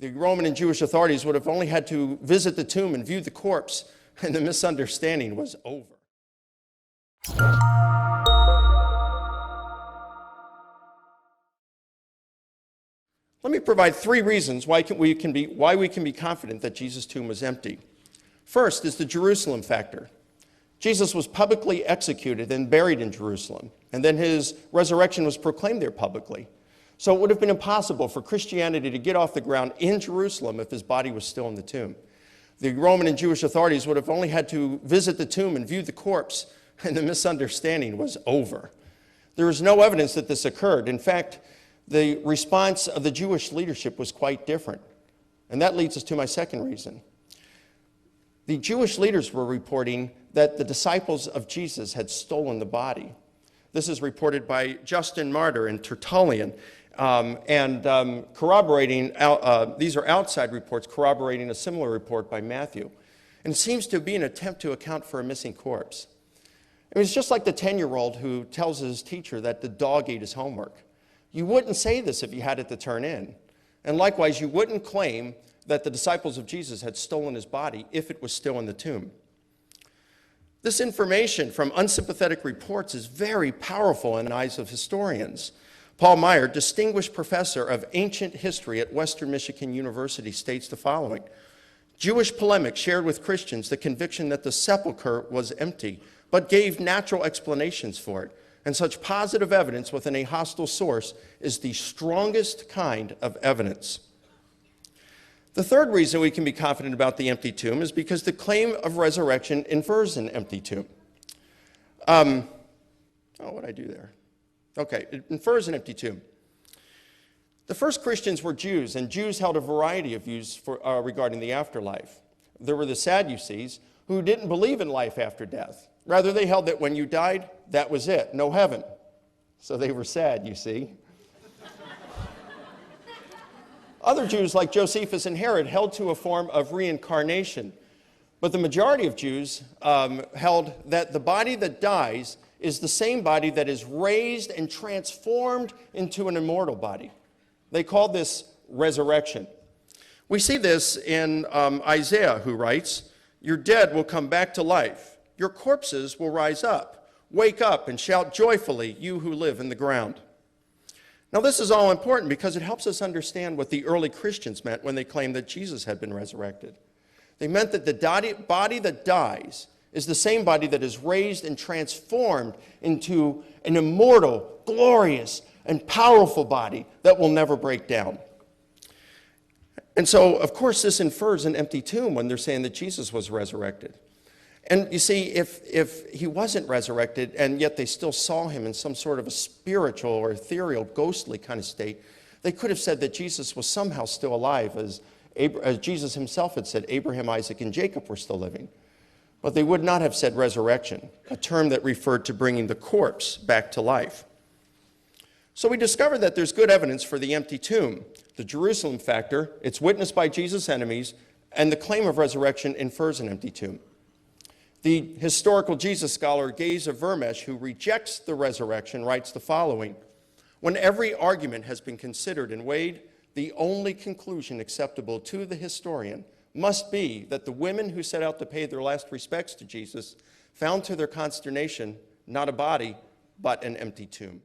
The Roman and Jewish authorities would have only had to visit the tomb and view the corpse, and the misunderstanding was over. Let me provide 3 reasons why we can be confident that Jesus' tomb was empty. First is the Jerusalem factor. Jesus was publicly executed and buried in Jerusalem, and then his resurrection was proclaimed there publicly. So it would have been impossible for Christianity to get off the ground in Jerusalem if his body was still in the tomb. The Roman and Jewish authorities would have only had to visit the tomb and view the corpse, and the misunderstanding was over. There is no evidence that this occurred. In fact, the response of the Jewish leadership was quite different. And that leads us to my second reason. The Jewish leaders were reporting that the disciples of Jesus had stolen the body. This is reported by Justin Martyr and Tertullian, corroborating, these are outside reports corroborating a similar report by Matthew. And it seems to be an attempt to account for a missing corpse. I mean, it's just like the 10-year-old who tells his teacher that the dog ate his homework. You wouldn't say this if you had it to turn in. And likewise, you wouldn't claim that the disciples of Jesus had stolen his body if it was still in the tomb. This information from unsympathetic reports is very powerful in the eyes of historians. Paul Meyer, distinguished professor of ancient history at Western Michigan University, states the following: Jewish polemics shared with Christians the conviction that the sepulcher was empty, but gave natural explanations for it. And such positive evidence within a hostile source is the strongest kind of evidence. The third reason we can be confident about the empty tomb is because the claim of resurrection infers an empty tomb. What did I do there? Okay, it infers an empty tomb. The first Christians were Jews, and Jews held a variety of views regarding the afterlife. There were the Sadducees, who didn't believe in life after death. Rather, they held that when you died, that was it, no heaven. So they were sad, you see. Other Jews, like Josephus and Herod, held to a form of reincarnation. But the majority of Jews held that the body that dies is the same body that is raised and transformed into an immortal body. They called this resurrection. We see this in Isaiah, who writes, "Your dead will come back to life. Your corpses will rise up. Wake up and shout joyfully, you who live in the ground." Now, this is all important because it helps us understand what the early Christians meant when they claimed that Jesus had been resurrected. They meant that the body that dies is the same body that is raised and transformed into an immortal, glorious, and powerful body that will never break down. And so, of course, this infers an empty tomb when they're saying that Jesus was resurrected. And you see, if he wasn't resurrected, and yet they still saw him in some sort of a spiritual or ethereal, ghostly kind of state, they could have said that Jesus was somehow still alive, as Jesus himself had said Abraham, Isaac, and Jacob were still living. But they would not have said resurrection, a term that referred to bringing the corpse back to life. So we discovered that there's good evidence for the empty tomb. The Jerusalem factor, it's witnessed by Jesus' enemies, and the claim of resurrection infers an empty tomb. The historical Jesus scholar Geza Vermesh, who rejects the resurrection, writes the following: "When every argument has been considered and weighed, the only conclusion acceptable to the historian must be that the women who set out to pay their last respects to Jesus found to their consternation not a body, but an empty tomb."